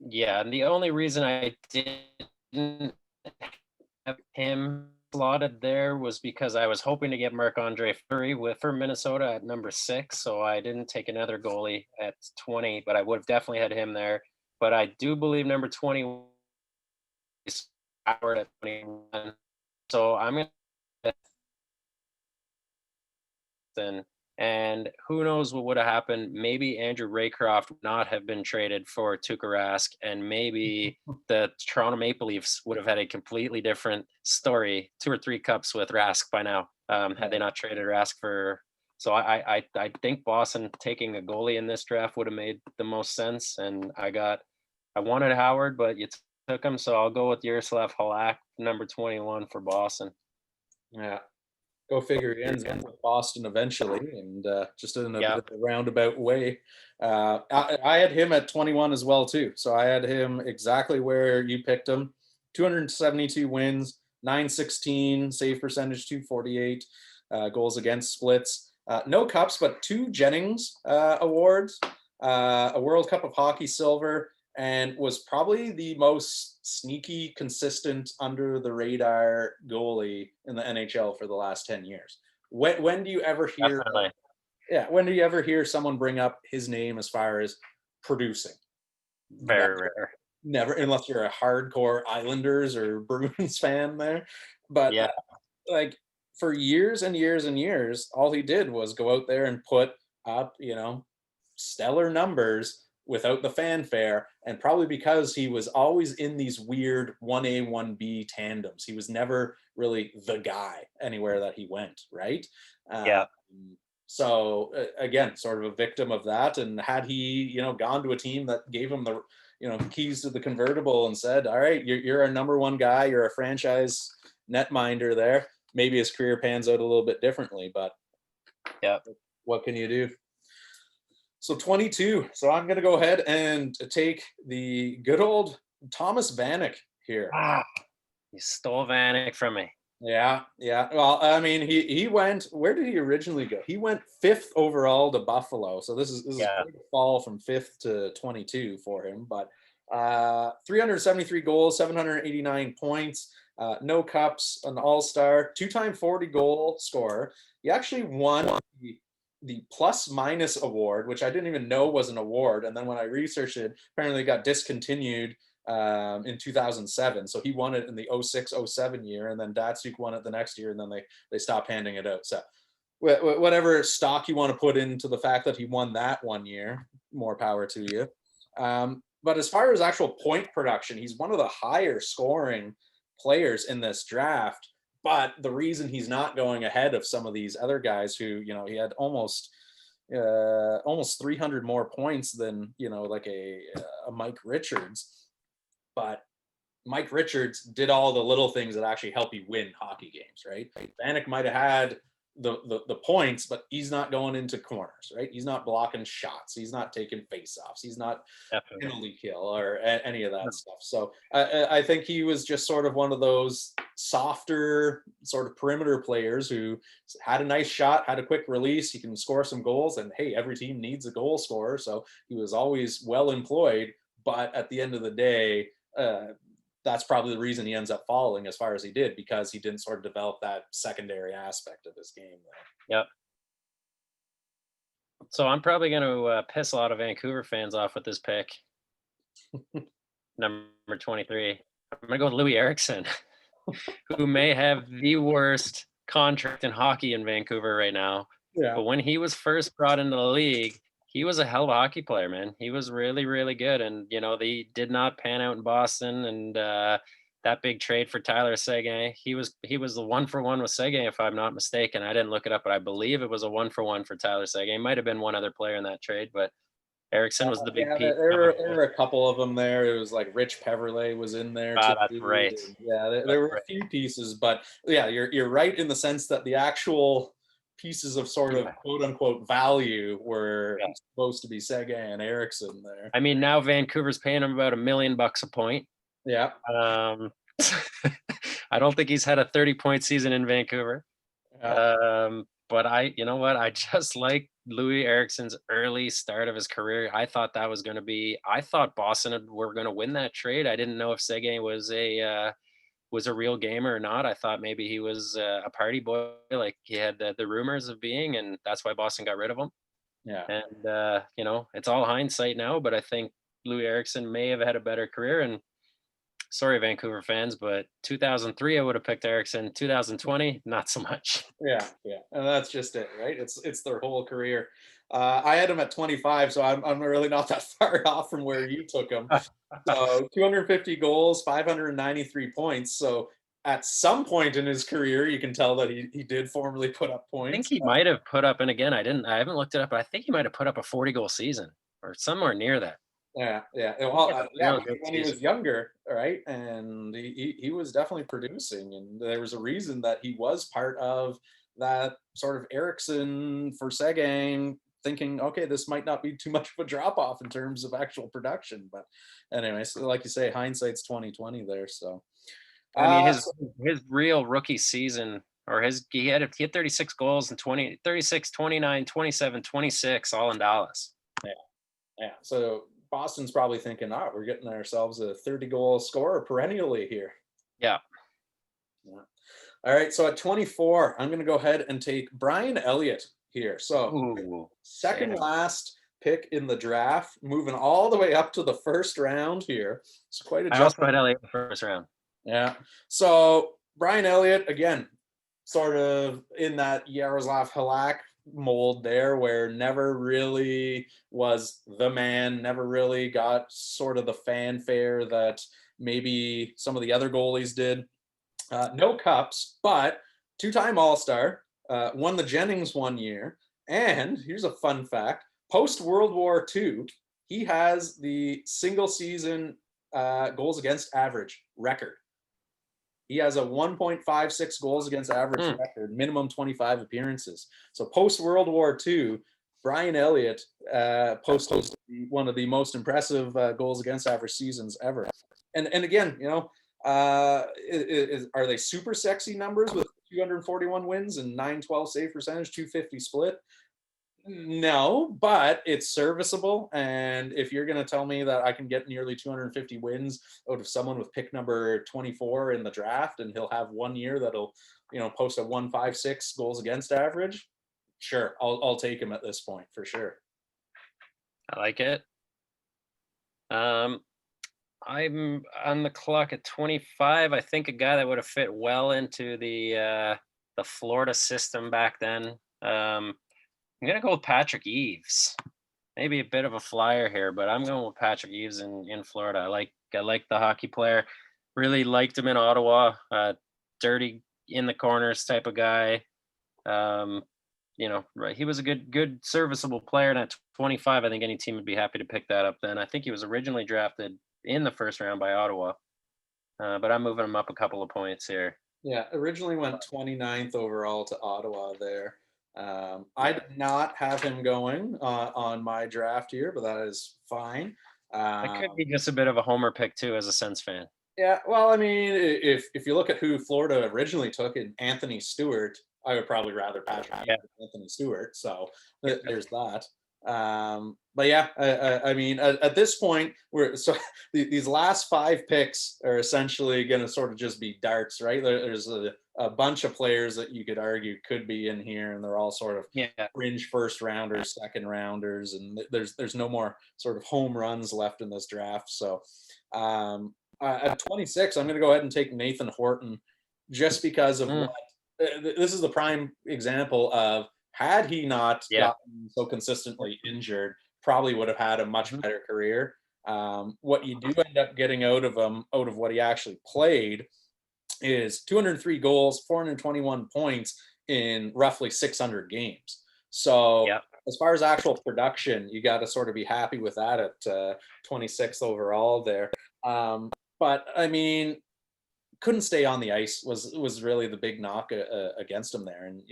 Yeah, and the only reason I didn't have him slotted there was because I was hoping to get Marc-Andre Fleury for Minnesota at number 6, so I didn't take another goalie at 20, but I would have definitely had him there. But I do believe number 20 is Howard at 21. So I'm going to, and who knows what would have happened. Maybe Andrew Raycroft would not have been traded for Tuukka Rask, and maybe the Toronto Maple Leafs would have had a completely different story, 2 or 3 cups with Rask by now, had they not traded Rask for. So I think Boston taking a goalie in this draft would have made the most sense. And I wanted Howard, but you took him, so I'll go with Jaroslav Halak, number 21 for Boston. Yeah. Go figure. He ends up with Boston eventually, and just in a bit of a roundabout way. I had him at 21 as well too. So I had him exactly where you picked him. 272 wins, 916 save percentage, 248 goals against splits. No cups, but 2 Jennings awards, a World Cup of Hockey silver, and was probably the most sneaky, consistent, under the radar goalie in the NHL for the last 10 years. When do you ever hear? Definitely. When do you ever hear someone bring up his name as far as producing? Very rare. Never, unless you're a hardcore Islanders or Bruins fan there. But like for years and years and years, all he did was go out there and put up, stellar numbers without the fanfare, and probably because he was always in these weird 1A, 1B tandems. He was never really the guy anywhere that he went, right? So again, sort of a victim of that. And had he, gone to a team that gave him the, keys to the convertible and said, all right, you're our number 1 guy, you're a franchise netminder there, maybe his career pans out a little bit differently, but what can you do? So 22. So I'm going to go ahead and take the good old Thomas Vanek here. You stole Vanek from me. Yeah. Well, I mean, he went, where did he originally go? He went 5th overall to Buffalo. So this is quite a fall from 5th to 22 for him. But 373 goals, 789 points, no cups, an all-star, 2-time 40-goal scorer. He actually won the plus minus award, which I didn't even know was an award. And then when I researched it, apparently it got discontinued in 2007. So he won it in the 06-07 year, and then Datsuk won it the next year, and then they stopped handing it out. So whatever stock you want to put into the fact that he won that one year, more power to you. But as far as actual point production, he's one of the higher scoring players in this draft. But the reason he's not going ahead of some of these other guys who, he had almost 300 more points than, like a Mike Richards. But Mike Richards did all the little things that actually help you win hockey games, right? Vanek might have had the points, but he's not going into corners, right? He's not blocking shots. He's not taking face-offs. He's not penalty kill or any of that stuff. So I think he was just sort of one of those softer sort of perimeter players who had a nice shot, had a quick release. He can score some goals, and hey, every team needs a goal scorer. So he was always well employed. But at the end of the day, that's probably the reason he ends up falling as far as he did, because he didn't sort of develop that secondary aspect of his game there. Yep. So I'm probably going to piss a lot of Vancouver fans off with this pick. Number 23. I'm going to go with Loui Eriksson, who may have the worst contract in hockey in Vancouver right now. Yeah. But when he was first brought into the league, he was a hell of a hockey player, man. He was really, really good. And, they did not pan out in Boston. And that big trade for Tyler Seguin, he was the 1-for-1 with Seguin, if I'm not mistaken. I didn't look it up, but I believe it was a 1-for-1 for Tyler Seguin. Might have been one other player in that trade, but Eriksson was the big Yeah, piece. there were a couple of them there. It was like Rich Peverlay was in there Ah, too. that's right. Yeah, there That's were right. a few pieces, but yeah, you're right in the sense that the actual pieces of sort of Yeah. quote unquote value were Yeah. supposed to be Seguin and Eriksson there. I mean, now Vancouver's paying him about $1 million a point. Yeah. I don't think he's had a 30-point season in Vancouver. Yeah. But you know what? I just like Loui Eriksson's early start of his career. I thought Boston were going to win that trade. I didn't know if Seguin was a real gamer or not. I thought maybe he was a party boy, like he had the rumors of being, and that's why Boston got rid of him. Yeah. And it's all hindsight now, but I think Loui Eriksson may have had a better career. And sorry, Vancouver fans, but 2003 I would have picked Eriksson. 2020, not so much. Yeah, and that's just it, right? It's their whole career. I had him at 25, so I'm really not that far off from where you took him. So 250 goals, 593 points. So at some point in his career, you can tell that he did formerly put up I think points. he might have put up, and again, I haven't looked it up, but I think he might have put up a 40-goal season or somewhere near that. Yeah. Well, When he was younger, right, and he was definitely producing, and there was a reason that he was part of that sort of Eriksson for Seguin, thinking, okay, this might not be too much of a drop off in terms of actual production, but anyway, so like you say, hindsight's 2020 there. So, I mean, uh, his real rookie season, or he had 36 goals and 36, 29, 27, 26, all in Dallas. yeah. So Boston's probably thinking, we're getting ourselves a 30-goal scorer perennially here. Yeah. All right, so at 24, I'm going to go ahead and take Brian Elliott here. So second last pick in the draft, moving all the way up to the first round here. It's quite a I also had Elliott in the first round. Yeah. So Brian Elliott, again, sort of in that Jaroslav Halak mold there, where never really was the man, never really got sort of the fanfare that maybe some of the other goalies did. No cups, but two-time All-Star, won the Jennings one year. And here's a fun fact, post-World War II, he has the single-season goals against average record. He has a 1.56 goals against average record, minimum 25 appearances. So post-World War II, Brian Elliott posted one of the most impressive goals against average seasons ever. And again, are they super sexy numbers with 241 wins and 912 save percentage, 250 split? No, but it's serviceable. And if you're going to tell me that I can get nearly 250 wins out of someone with pick number 24 in the draft, and he'll have 1 year that'll, post a 156 goals against average, sure, I'll take him at this point for sure. I like it. I'm on the clock at 25. I think a guy that would have fit well into the Florida system back then. I'm going to go with Patrick Eaves. Maybe a bit of a flyer here, but I'm going with Patrick Eaves in Florida. I like the hockey player. Really liked him in Ottawa. Dirty in the corners type of guy. Right. He was a good serviceable player. And at 25, I think any team would be happy to pick that up then. I think he was originally drafted in the first round by Ottawa. But I'm moving him up a couple of points here. Yeah, originally went 29th overall to Ottawa there. I did not have him going on my draft here, but that is fine. That could be just a bit of a homer pick too, as a Sens fan. Yeah, well, I mean, if you look at who Florida originally took in Anthony Stewart, I would probably rather Patrick than Anthony Stewart. So there's that. But yeah, I mean, at this point, these last 5 picks are essentially going to sort of just be darts, right? There's a bunch of players that you could argue could be in here, and they're all sort of fringe first rounders, second rounders, and there's no more sort of home runs left in this draft. So at 26, I'm going to go ahead and take Nathan Horton, just because of what this is the prime example of, had he not gotten so consistently injured, probably would have had a much Mhm. better career. What you do end up getting out of him, out of what he actually played, is 203 goals, 421 points in roughly 600 games. So Yep. as far as actual production, you got to sort of be happy with that at 26th overall there. But I mean, couldn't stay on the ice was really the big knock against him there, and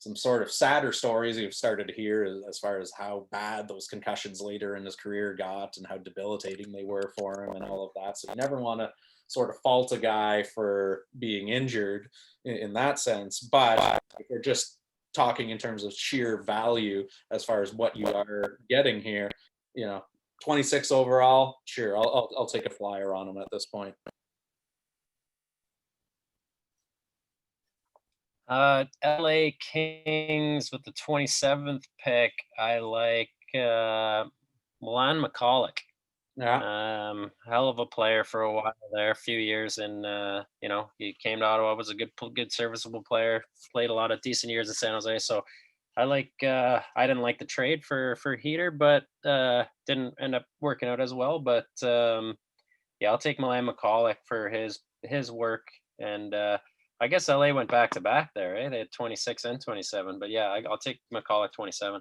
some sort of sadder stories you've started to hear as far as how bad those concussions later in his career got and how debilitating they were for him and all of that. So you never want to sort of fault a guy for being injured in that sense. But if we're just talking in terms of sheer value as far as what you are getting here, 26 overall, sure, I'll take a flyer on him at this point. LA Kings with the 27th pick. I like Milan Michalek. Yeah. Hell of a player for a while there, a few years, and he came to Ottawa, was a good serviceable player, played a lot of decent years in San Jose. So I didn't like the trade for Heater, but didn't end up working out as well. But yeah, I'll take Milan Michalek for his work, and I guess LA went back to back there, eh? They had 26 and 27, but yeah, I'll take Michalek 27.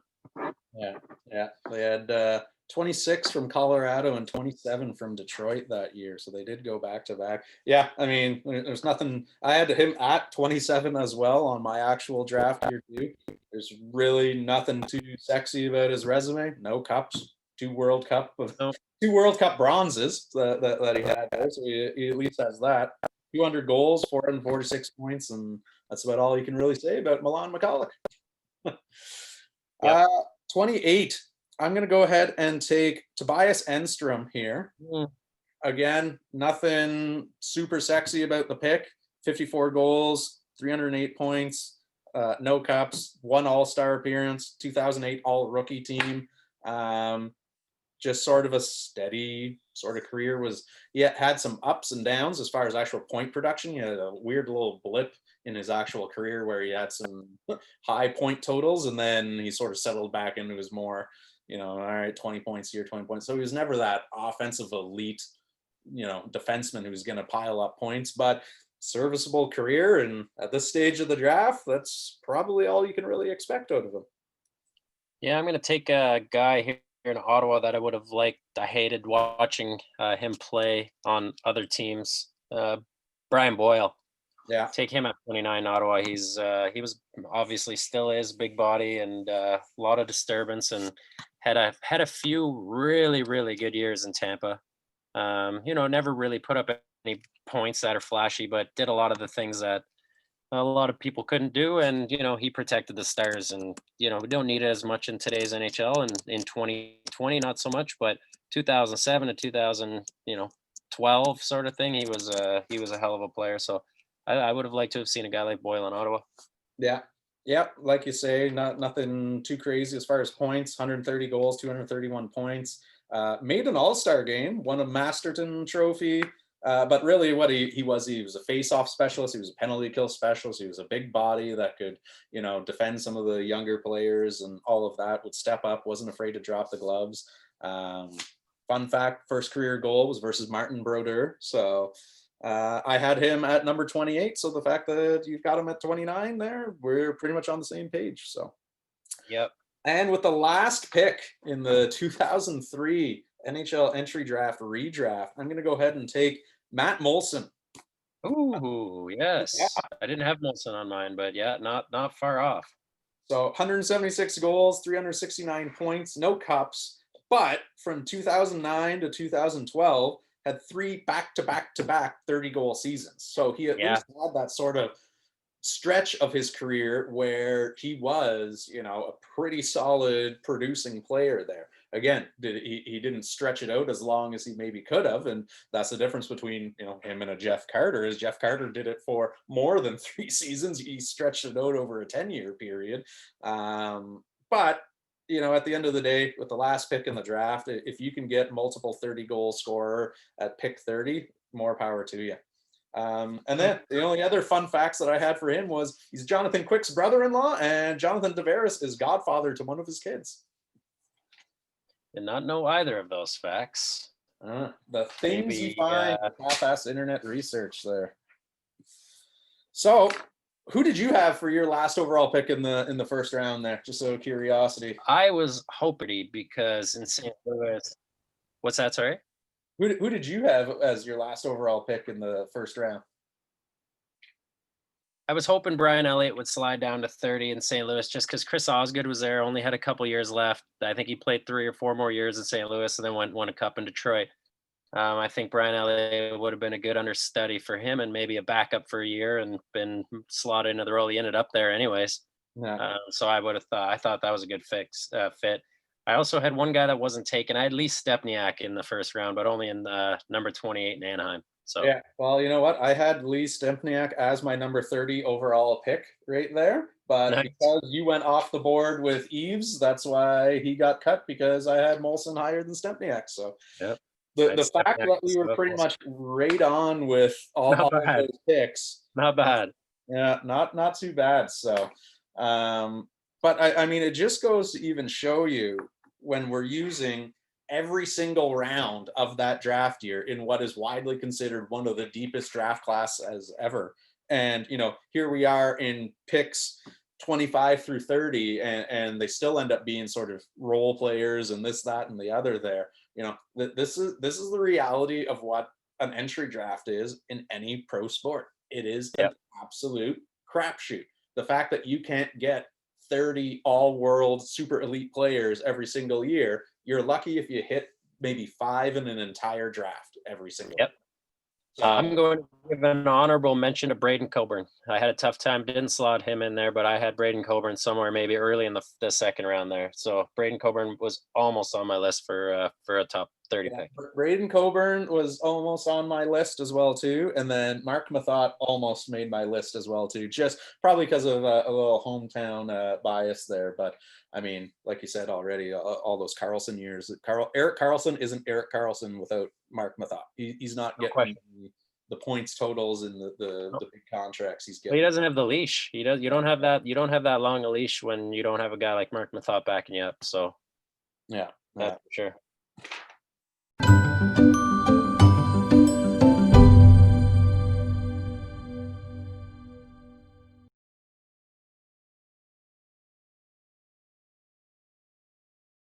Yeah. They had 26 from Colorado and 27 from Detroit that year, so they did go back to back. Yeah, I mean, there's nothing. I had him at 27 as well on my actual draft year too. There's really nothing too sexy about his resume. No cups, two World Cup No, two World Cup bronzes that he had there, so he at least has that. 200 goals, 446 points, and that's about all you can really say about Milan Michalek. yep. 28. I'm going to go ahead and take Tobias Enstrom here. Mm, Again, nothing super sexy about the pick. 54 goals, 308 points, no cups, one All-Star appearance, 2008 All-Rookie team. Just sort of a steady sort of career. He had some ups and downs as far as actual point production. He had a weird little blip in his actual career where he had some high point totals, and then he sort of settled back into his more, all right, 20 points here, 20 points. So he was never that offensive elite, defenseman who's going to pile up points, but serviceable career. And at this stage of the draft, that's probably all you can really expect out of him. yeah, I'm gonna take a guy here in Ottawa that I would have liked. I hated watching him play on other teams. Brian Boyle. Yeah. Take him at 29, Ottawa. He was obviously still is big body and a lot of disturbance, and had a few really really good years in Tampa. Never really put up any points that are flashy, but did a lot of the things that a lot of people couldn't do, and he protected the stars, and we don't need it as much in today's NHL, and in 2020 not so much, but 2007 to 2012 sort of thing, he was a hell of a player. So I would have liked to have seen a guy like Boyle in Ottawa. Yeah. Yeah, like you say, nothing too crazy as far as points. 130 goals, 231 points. Made an All-Star game, won a Masterton Trophy. But really, what he was a face-off specialist. He was a penalty kill specialist. He was a big body that could, defend some of the younger players and all of that. Would step up, wasn't afraid to drop the gloves. Fun fact: first career goal was versus Martin Brodeur. So. I had him at number 28, so the fact that you've got him at 29 there, we're pretty much on the same page. So, Yep. and with the last pick in the 2003 NHL entry draft redraft, I'm going to go ahead and take Matt Molson. Ooh, Yeah. yes. I didn't have Molson on mine, but yeah, not far off. So 176 goals, 369 points, no cups, but from 2009 to 2012 had 3 back-to-back 30-goal seasons. So he at least had that sort of stretch of his career where he was, a pretty solid producing player there. Again, he didn't stretch it out as long as he maybe could have, and that's the difference between him and a Jeff Carter. Is Jeff Carter did it for more than 3 seasons. He stretched it out over a 10-year period. But at the end of the day, with the last pick in the draft, if you can get multiple 30-goal scorer at pick 30, more power to you. And then the only other fun facts that I had for him was he's Jonathan Quick's brother-in-law, and Jonathan Tavares is godfather to one of his kids. Did not know either of those facts. The things Maybe, you find with half-ass internet research there. So, who did you have for your last overall pick in the first round there? Just out of curiosity. I was hoping because in St. Louis, what's that? Sorry. Who did you have as your last overall pick in the first round? I was hoping Brian Elliott would slide down to 30 in St. Louis just because Chris Osgood was there, only had a couple years left. I think he played 3 or 4 more years in St. Louis and then won a cup in Detroit. I think Brian Elliott would have been a good understudy for him and maybe a backup for a year and been slotted into the role. He ended up there anyways. Yeah. So I thought that was a good fit. I also had one guy that wasn't taken. I had Lee Stepniak in the first round, but only in number 28 in Anaheim. So yeah, well, you know what? I had Lee Stempniak as my number 30 overall pick right there. But nice. Because you went off the board with Eaves, that's why he got cut, because I had Molson higher than Stempniak. So yep. The fact that we were pretty much right on with all of those picks. Not bad. Yeah, not too bad. So, but I mean, it just goes to even show you when we're using every single round of that draft year in what is widely considered one of the deepest draft classes ever. And, here we are in picks 25 through 30, and they still end up being sort of role players and this, that, and the other there. This is the reality of what an entry draft is in any pro sport. It is an absolute crapshoot. The fact that you can't get 30 all-world super elite players every single year, you're lucky if you hit maybe 5 in an entire draft every single year. So, I'm going to give an honorable mention to Braden Coburn. I had a tough time, didn't slot him in there, but I had Braden Coburn somewhere maybe early in the second round there. So Braden Coburn was almost on my list for a top 30 pick. Braden Coburn was almost on my list as well too, and then Marc Methot almost made my list as well too, just probably because of a little hometown bias there. But I mean, like you said already, all those Karlsson years. Erik Karlsson isn't Erik Karlsson without Marc Methot. He's not getting the points totals and the big contracts he's getting. He doesn't have the leash. You don't have that. You don't have that long a leash when you don't have a guy like Marc Methot backing you up. So yeah, that's for sure.